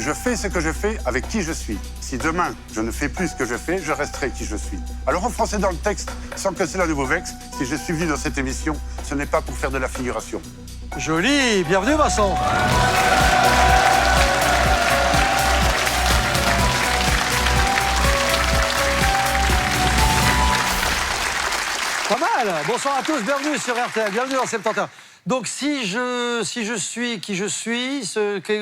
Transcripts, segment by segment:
Je fais ce que je fais avec qui je suis. Si demain, je ne fais plus ce que je fais, je resterai qui je suis. Alors en français dans le texte, sans que cela ne vous vexe, si je suis venu dans cette émission, ce n'est pas pour faire de la figuration. Joli, bienvenue Vincent. Pas mal. Bonsoir à tous, bienvenue sur RTL, bienvenue dans 71. Donc si je suis qui je suis,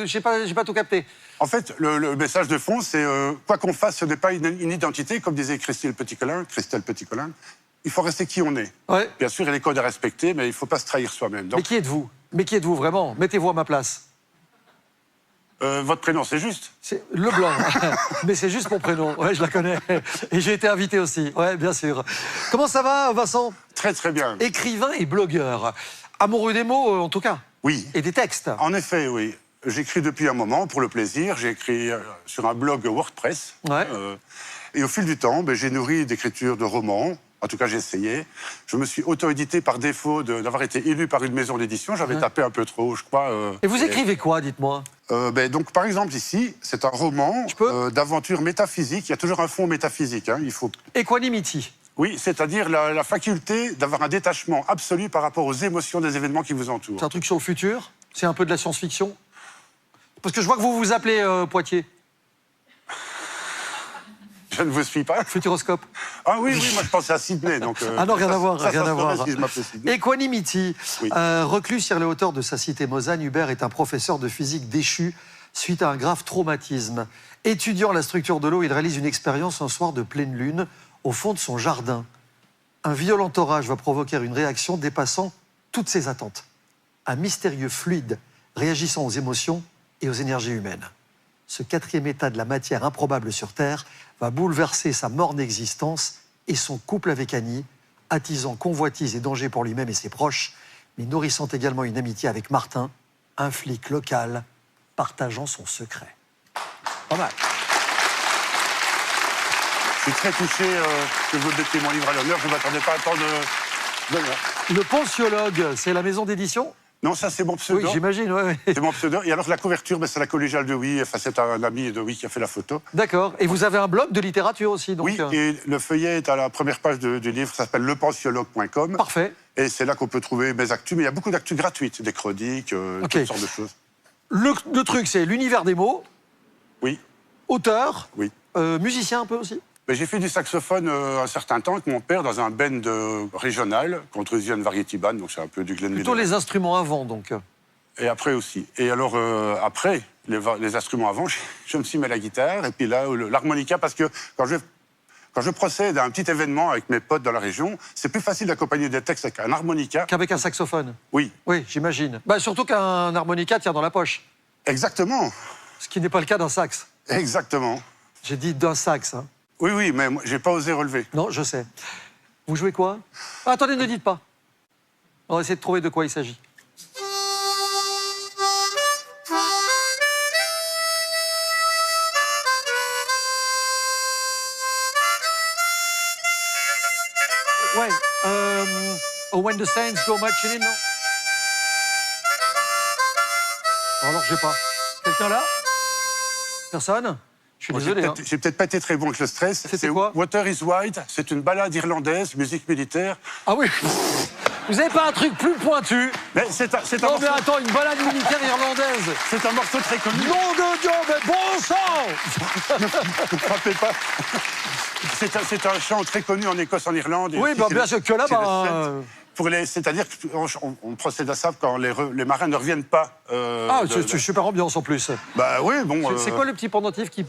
j'ai pas tout capté. En fait, le message de fond, c'est quoi qu'on fasse, ce n'est pas une identité, comme disait Christelle Petit-Colin. Il faut rester qui on est. Ouais. Bien sûr, il y a les codes à respecter, mais il ne faut pas se trahir soi-même. Donc, Mais qui êtes-vous? Mais qui êtes-vous vraiment? Mettez-vous à ma place. votre prénom, c'est juste? C'est Leblanc. Mais c'est juste mon prénom. Ouais, je la connais. Et j'ai été invité aussi. Ouais, bien sûr. Comment ça va, Vincent? Très, très bien. Écrivain et blogueur. Amoureux des mots, en tout cas. Oui. Et des textes. En effet, oui. J'écris depuis un moment, pour le plaisir. J'ai écrit sur un blog WordPress. Ouais. Et au fil du temps, j'ai nourri d'écriture de romans. En tout cas, j'ai essayé. Je me suis auto-édité par défaut d'avoir été élu par une maison d'édition. J'avais tapé un peu trop, je crois. Et vous écrivez quoi, dites-moi? Donc, par exemple, ici, c'est un roman d'aventure métaphysique. Il y a toujours un fond métaphysique. Hein. Il faut... Equanimity. Oui, c'est-à-dire la faculté d'avoir un détachement absolu par rapport aux émotions des événements qui vous entourent. C'est un truc sur le futur? C'est un peu de la science-fiction? Parce que je vois que vous vous appelez Poitiers. Je ne vous suis pas. Futuroscope. Ah oui, moi je pensais à Sydney. Donc, ah non, rien à voir, rien à voir. Si je m'appelais Sydney. Equanimity. Oui. Reclus sur les hauteurs de sa cité Mosane, Hubert est un professeur de physique déchu suite à un grave traumatisme. Étudiant la structure de l'eau, il réalise une expérience un soir de pleine lune au fond de son jardin. Un violent orage va provoquer une réaction dépassant toutes ses attentes. Un mystérieux fluide réagissant aux émotions et aux énergies humaines. Ce quatrième état de la matière improbable sur Terre va bouleverser sa morne existence et son couple avec Annie, attisant convoitise et danger pour lui-même et ses proches, mais nourrissant également une amitié avec Martin, un flic local, partageant son secret. Pas mal. Je suis très touché que vous mettiez mon livre à l'honneur. Je ne m'attendais pas à tant d'honneur. Le Ponciologue, c'est la maison d'édition? Non, ça c'est mon pseudo. Oui, j'imagine, ouais. C'est mon pseudo. Et alors la couverture, c'est la collégiale de Oui. Enfin, c'est un ami de Oui qui a fait la photo. D'accord. Et vous avez un blog de littérature aussi, donc. Oui, et le feuillet est à la première page du livre. Ça s'appelle lepensiologue.com. Parfait. Et c'est là qu'on peut trouver mes actus. Mais il y a beaucoup d'actus gratuites, des chroniques, toutes sortes de choses. Le truc, c'est l'univers des mots. Oui. Auteur. Oui. Musicien un peu aussi. Mais j'ai fait du saxophone un certain temps avec mon père dans un band régional, Contrizian Variety Band, donc c'est un peu du Glenn Plutôt Miller. les instruments avant, donc. Et après aussi. Et alors, après, les instruments avant, je me suis mis à la guitare, et puis là, l'harmonica, parce que quand je procède à un petit événement avec mes potes dans la région, c'est plus facile d'accompagner des textes avec un harmonica. Qu'avec un saxophone. Oui. Oui, j'imagine. Surtout qu'un harmonica tient dans la poche. Exactement. Ce qui n'est pas le cas d'un sax. Exactement. J'ai dit d'un sax, hein. Oui, mais moi, j'ai pas osé relever. Non, je sais. Vous jouez quoi? Attendez, ne dites pas. On va essayer de trouver de quoi il s'agit. Ouais. Oh, When the Saints Go Marching In, non? Alors, j'ai pas. Quelqu'un là? Personne? Je suis désolé. J'ai peut-être pas été très bon avec le stress. C'était quoi? Water is White, c'est une ballade irlandaise, musique militaire. Ah oui. Vous n'avez pas un truc plus pointu? Mais c'est un Non, mais morceau... attends, une balade militaire irlandaise. C'est un morceau très connu. Nom de Dieu, mais bon sang! Ne frappez pas. C'est un chant très connu en Écosse, en Irlande. Oui, bien sûr que là-bas. C'est-à-dire qu'on procède à ça quand les marins ne reviennent pas. C'est super ambiance en plus. Bah oui, bon. C'est quoi le petit pendentif qui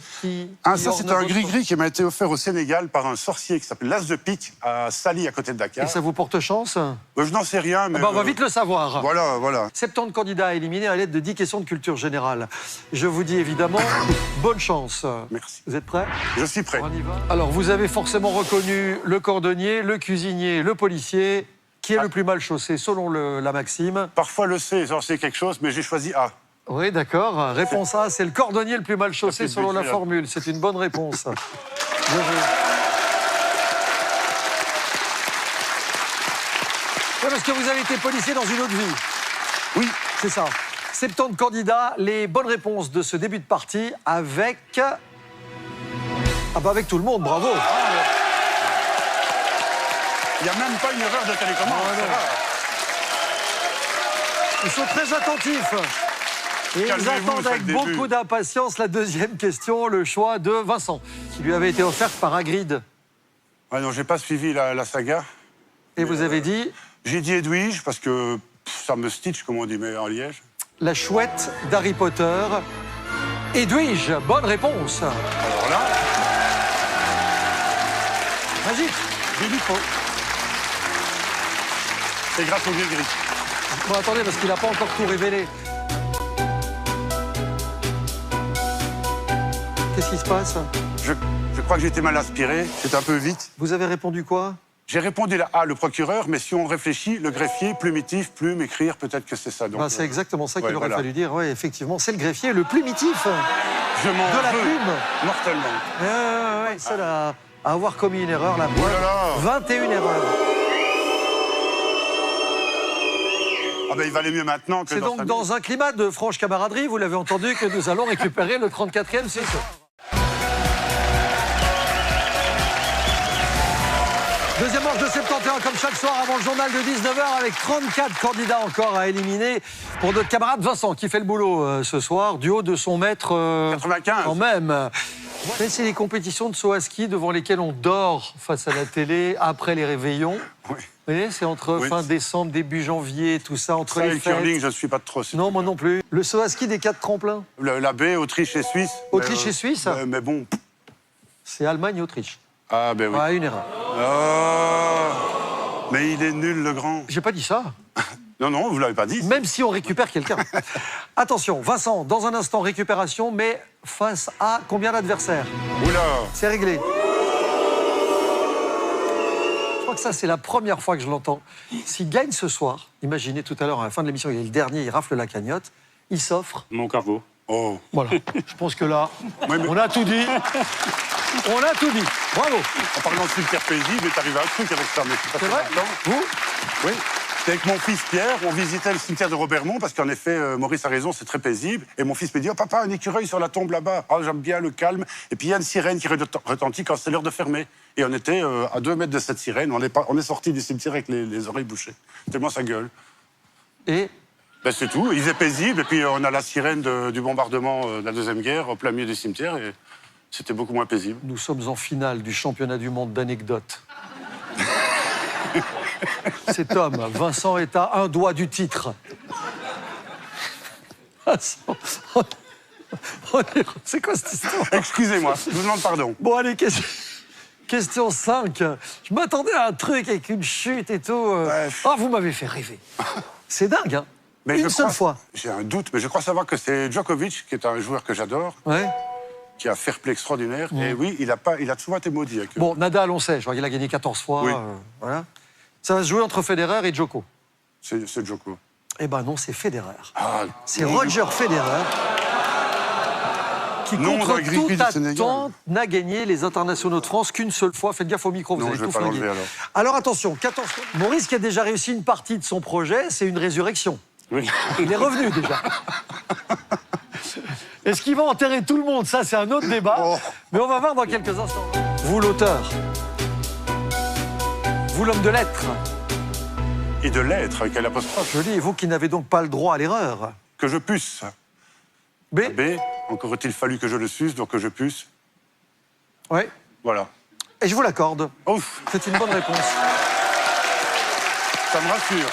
ça, c'est un gris-gris qui m'a été offert au Sénégal par un sorcier qui s'appelle l'As de Pique à Sali, à côté de Dakar. Et ça vous porte chance? Je n'en sais rien, mais. On va vite le savoir. Voilà. 70 candidats à éliminer à l'aide de 10 questions de culture générale. Je vous dis évidemment, bonne chance. Merci. Vous êtes prêts? Je suis prêt. On y va. Alors, vous avez forcément reconnu le cordonnier, le cuisinier, le policier. Qui est le plus mal chaussé, selon la maxime? Parfois le C, j'en sais quelque chose, mais j'ai choisi A. Oui, d'accord. Réponse A, c'est le cordonnier le plus mal chaussé selon la formule. C'est une bonne réponse. Oui, parce que vous avez été policier dans une autre vie. Oui. C'est ça. 70 candidats, les bonnes réponses de ce début de partie avec... Ah bah avec tout le monde, bravo. Il n'y a même pas une erreur de télécommande. Non, non. Ils sont très attentifs. Et ils Calmez-vous, attendent c'est avec le début. beaucoup d'impatience la deuxième question, le choix de Vincent, qui lui avait été offerte par Hagrid. Ah non, j'ai pas suivi la saga. Et vous avez dit J'ai dit Edwige parce que ça me stitch, comme on dit, mais en Liège. la chouette d'Harry Potter. Edwige, bonne réponse. Alors là, Magique. j'ai dit faux. C'est grâce au gris-gris. Bon, attendez, parce qu'il n'a pas encore tout révélé. Qu'est-ce qui se passe? Je crois que j'ai été mal aspiré, c'était un peu vite. Vous avez répondu quoi? J'ai répondu la A, le procureur, mais si on réfléchit, le greffier, plumitif, plume, écrire, peut-être que c'est ça. Donc, Ben, c'est exactement ça qu'il ouais, aurait voilà. fallu dire. Oui, effectivement, c'est le greffier le plumitif Je m'en de la veux plume. mortellement. Ouais, seul à avoir commis une erreur, la Oh là là. 21 erreurs. Ah ben il valait mieux maintenant que C'est dans donc sa dans un climat de franche camaraderie, vous l'avez entendu, que nous allons récupérer le 34e ce soir. Deuxième manche de 71, comme chaque soir, avant le journal de 19h, avec 34 candidats encore à éliminer pour notre camarade Vincent, qui fait le boulot ce soir, du haut de son maître 95. quand même. C'est les compétitions de saut à ski devant lesquelles on dort face à la télé après les réveillons. Oui. Vous voyez, c'est entre Oui. fin décembre, début janvier, tout ça, entre Ça, les le fêtes. curling, je ne suis pas trop. Non, moi non plus. Le saut à ski des 4 tremplins, La baie, Autriche et Suisse. Autriche et Suisse. Mais bon. c'est Allemagne et Autriche. Ah ben oui. Ah, une erreur. Oh, mais il est nul, le grand. J'ai pas dit ça, Non, non, vous l'avez pas dit. même si on récupère quelqu'un. Attention, Vincent, dans un instant, récupération, mais face à combien d'adversaires? Oula. C'est réglé. Je crois que ça, c'est la première fois que je l'entends. S'il gagne ce soir, imaginez tout à l'heure, à la fin de l'émission, il est le dernier, il rafle la cagnotte, il s'offre. Mon cargo. Oh. Voilà. Je pense que là, Oui, mais on a tout dit. On a tout dit. Bravo. en parlant de cimetière paisible, il est arrivé un truc avec ça, mais je sais pas C'est si vrai? maintenant. Vous? Oui. C'était avec mon fils Pierre, on visitait le cimetière de Robermont, parce qu'en effet, Maurice a raison, c'est très paisible. Et mon fils me dit, oh papa, un écureuil sur la tombe là-bas. Ah, j'aime bien le calme. Et puis il y a une sirène qui retentit quand c'est l'heure de fermer. Et on était à 2 mètres de cette sirène. On est sorti du cimetière avec les oreilles bouchées. Tellement ça gueule. Et Ben, c'est tout. Il est paisible. Et puis on a la sirène du bombardement de la Deuxième Guerre au plein milieu du cimetière. Et c'était beaucoup moins paisible. nous sommes en finale du championnat du monde d'anecdotes. Cet homme, Vincent, est à un doigt du titre. Vincent, c'est quoi cette histoire? Excusez-moi, je vous demande pardon. Bon, allez, question 5. Je m'attendais à un truc avec une chute et tout. Bref. Ah, vous m'avez fait rêver. C'est dingue, hein? Mais Une je seule crois- fois. J'ai un doute, mais je crois savoir que c'est Djokovic, qui est un joueur que j'adore, Ouais. qui a un fair play extraordinaire. Et oui, il a souvent été maudit avec eux. Bon, Nadal, on sait. Je crois qu'il a gagné 14 fois. Oui. Voilà. Ça va se jouer entre Federer et Djoko. C'est Djoko. Eh ben non, c'est Federer. Ah, C'est Roger Federer qui, Non, contre d'un Greenpeace toute du Sénégal. attente, n'a gagné les internationaux de France qu'une seule fois. Faites gaffe au micro, vous Non, allez je vais tout pas flinguer. l'enlever, alors. Alors attention, 14 fois. Maurice qui a déjà réussi une partie de son projet, c'est une résurrection. Oui. Il est revenu déjà. Est-ce qu'il va enterrer tout le monde? Ça, c'est un autre débat. Oh. Mais on va voir dans quelques instants. Vous, l'auteur. Vous, l'homme de lettres. Et de l'être, avec l'apostrophe. Joli. Et vous qui n'avez donc pas le droit à l'erreur. Que je puisse. B. B, encore a-t-il fallu que je le suce, donc que je puisse. Oui. Voilà. Et je vous l'accorde. Ouf, C'est une bonne réponse. ça me rassure.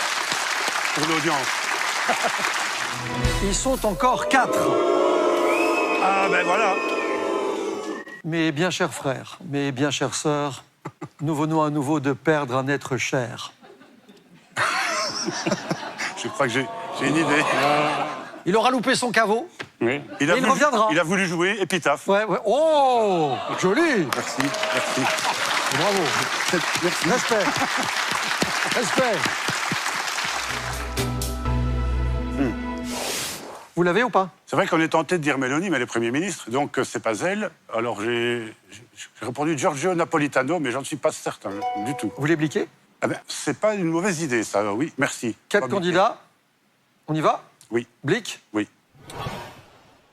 Pour l'audience. Ils sont encore 4. Ah ben voilà. Mes bien chers frères, mes bien chères sœurs, nous venons à nouveau de perdre un être cher. Je crois que j'ai une idée. Il aura loupé son caveau. Oui. Il reviendra. Il a voulu jouer épitaphe. Ouais, ouais. Oh, joli. Merci, merci. Bravo. Merci. Respect. Respect. Vous l'avez ou pas? C'est vrai qu'on est tenté de dire Mélanie, mais elle est Premier ministre, donc c'est pas elle. Alors j'ai répondu Giorgio Napolitano, mais j'en suis pas certain du tout. Vous voulez bliquer? Ah ben, c'est pas une mauvaise idée, ça, oui, merci. 4 Pas bien. candidats. On y va? Oui, Blic, oui.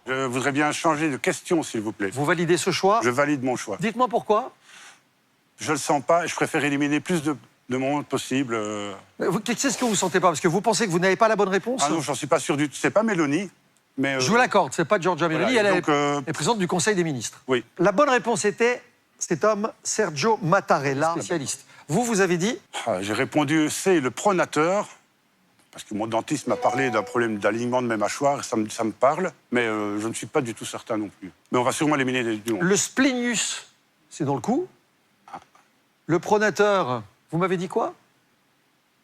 Je voudrais bien changer de question, s'il vous plaît. vous validez ce choix? Je valide mon choix. Dites-moi pourquoi. Je le sens pas et je préfère éliminer plus de monde possible. Qu'est-ce que vous sentez pas? Parce que vous pensez que vous n'avez pas la bonne réponse? Ah non, j'en suis pas sûr du tout. C'est pas Mélanie, mais... Je vous l'accorde, c'est pas Giorgia Meloni, voilà, elle donc, est présidente du Conseil des ministres. Oui. La bonne réponse était cet homme, Sergio Mattarella, spécialiste. Vous avez dit? J'ai répondu C, le pronateur, parce que mon dentiste m'a parlé d'un problème d'alignement de mes mâchoires, et ça me parle, mais je ne suis pas du tout certain non plus. Mais on va sûrement éliminer du monde. Le splenius, c'est dans le cou. Le pronateur, vous m'avez dit quoi?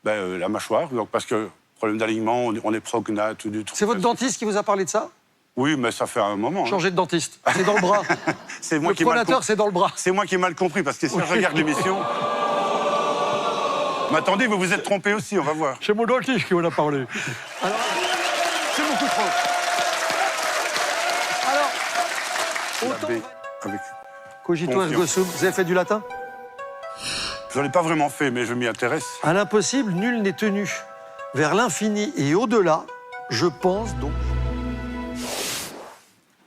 La mâchoire, donc, parce que problème d'alignement, on est prognate du truc. C'est votre dentiste qui vous a parlé de ça? Oui, mais ça fait un moment. Changez de dentiste, c'est dans le bras. C'est moi Le qui ai mal pronateur, compris. c'est dans le bras. C'est moi qui ai mal compris, parce que si je regarde l'émission... Mais attendez, vous vous êtes trompé aussi, on va voir. C'est mon dentiste qui vous a parlé. Alors, c'est beaucoup trop. Alors, La autant... B, avec... Cogito Confiance. ergo sum, vous avez fait du latin? Je n'en ai pas vraiment fait, mais je m'y intéresse. À l'impossible, nul n'est tenu. Vers l'infini et au-delà, je pense donc...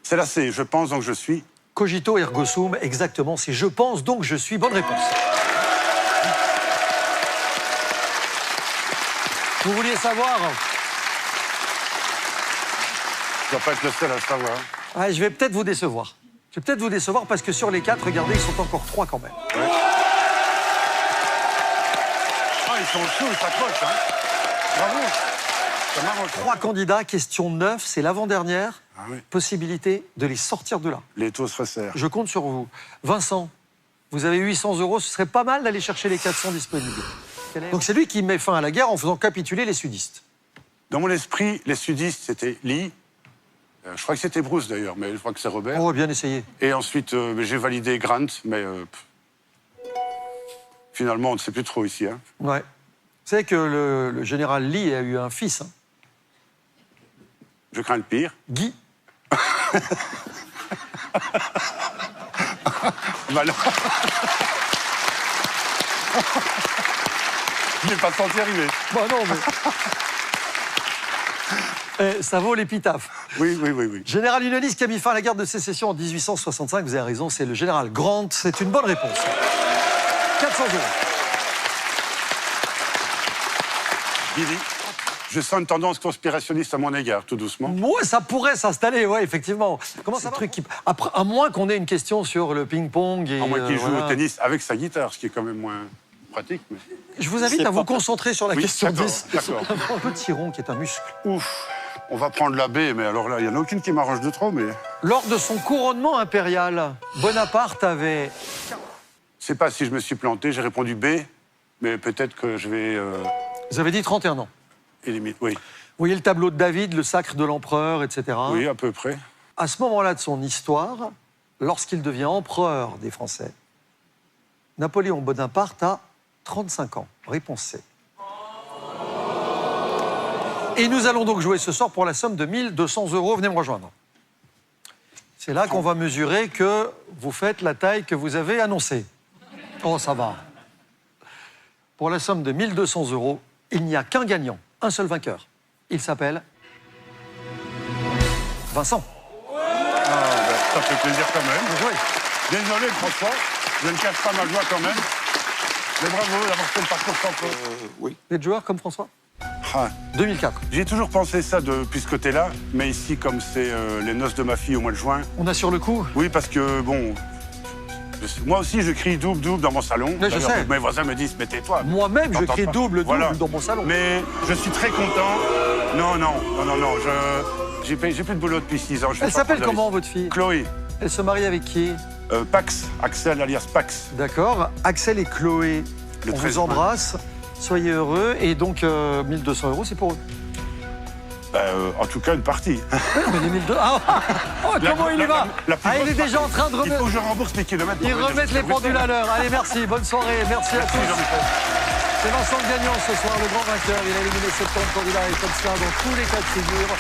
C'est la C, je pense donc je suis... Cogito ergo sum, exactement, c'est je pense donc je suis. Bonne réponse. Vous vouliez savoir? Je ne dois pas être le seul à le savoir. Ah, je vais peut-être vous décevoir. Je vais peut-être vous décevoir parce que sur les 4, regardez, ils sont encore 3 quand même. Ouais. Ah, ils sont chauds, ils s'accrochent, hein. Bravo. Ça m'arrange. 3 candidats, question 9, c'est l'avant-dernière. Ah oui. Possibilité de les sortir de là. Les taux se resserrent. Je compte sur vous. Vincent, vous avez 800 €, ce serait pas mal d'aller chercher les 400 disponibles. Donc c'est lui qui met fin à la guerre en faisant capituler les sudistes. Dans mon esprit, les sudistes, c'était Lee. Je crois que c'était Bruce, d'ailleurs, mais je crois que c'est Robert. On va bien essayer. Et ensuite, j'ai validé Grant, mais finalement, on ne sait plus trop ici. Hein. Ouais. Vous savez que le général Lee a eu un fils, hein, Je crains le pire. Guy. Voilà. Je n'ai pas senti arriver. Bon, non, mais... ça vaut l'épitaphe. Oui, oui, oui, oui. Général unioniste qui a mis fin à la guerre de sécession en 1865, vous avez raison, c'est le général Grant. C'est une bonne réponse. 400 €. Billy, je sens une tendance conspirationniste à mon égard, tout doucement. Ouais, ça pourrait s'installer, ouais, effectivement. Comment ça va Après, à moins qu'on ait une question sur le ping-pong et... À moins qu'il joue voilà. au tennis avec sa guitare, ce qui est quand même moins pratique. Mais... Je vous invite C'est à vous pas- concentrer sur la Oui, question d'accord, 10. d'accord. Un petit rond qui est un muscle. Ouf, on va prendre la B, mais alors là, il n'y en a aucune qui m'arrange de trop, mais... Lors de son couronnement impérial, Bonaparte avait... Je sais pas si je me suis planté, j'ai répondu B, mais peut-être que je vais Vous avez dit 31 ans. éliminer... Oui, Vous voyez le tableau de David, le sacre de l'empereur, etc. oui, à peu près. À ce moment-là de son histoire, lorsqu'il devient empereur des Français, Napoléon Bonaparte a 35 ans. Réponse C. Et nous allons donc jouer ce soir pour la somme de 1200 €. Venez me rejoindre. C'est là qu'on va mesurer que vous faites la taille que vous avez annoncée. Oh, ça va. Pour la somme de 1200 €, il n'y a qu'un gagnant, un seul vainqueur. Il s'appelle Vincent. Ça fait plaisir quand même. Bien joué. Désolé, François, je ne cache pas ma joie quand même. Mais bravo d'avoir fait le parcours sans faute. Oui. Vous êtes joueur comme François? Ah, 2004. j'ai toujours pensé ça depuis ce côté-là, mais ici, comme c'est les noces de ma fille au mois de juin, On a sur le coup. oui, parce que, bon, moi aussi, je crie double, double dans mon salon. Mais je D'ailleurs, sais. mes voisins me disent, mais tais-toi. Moi-même, je T'entends crie pas. double, double Voilà. dans mon salon. Mais je suis très content. Non, j'ai plus de boulot depuis 6 ans. Je vais Elle pas s'appelle prendre le comment, risque. votre fille? Chloé. Elle se marie avec qui? Pax, Axel alias Pax. D'accord. Axel et Chloé, Le on 13 vous embrasse. Soyez heureux. Et donc, 1200 €, c'est pour eux. En tout cas, une partie. Mais les 1200... Ah, oh, comment il y va? la plus Ah, il grosse est déjà en train de Il remettre... faut que je rembourse mes kilomètres. pour Ils venir remettent jusqu'à les pendules à Bruxelles. l'heure. Allez, merci. Bonne soirée. Merci à Merci, tous. Jean-Michel. C'est Vincent le gagnant ce soir, le grand vainqueur. Il a éliminé 70 candidats et comme ça, dans tous les cas de figure,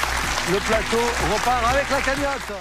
le plateau repart avec la cagnotte.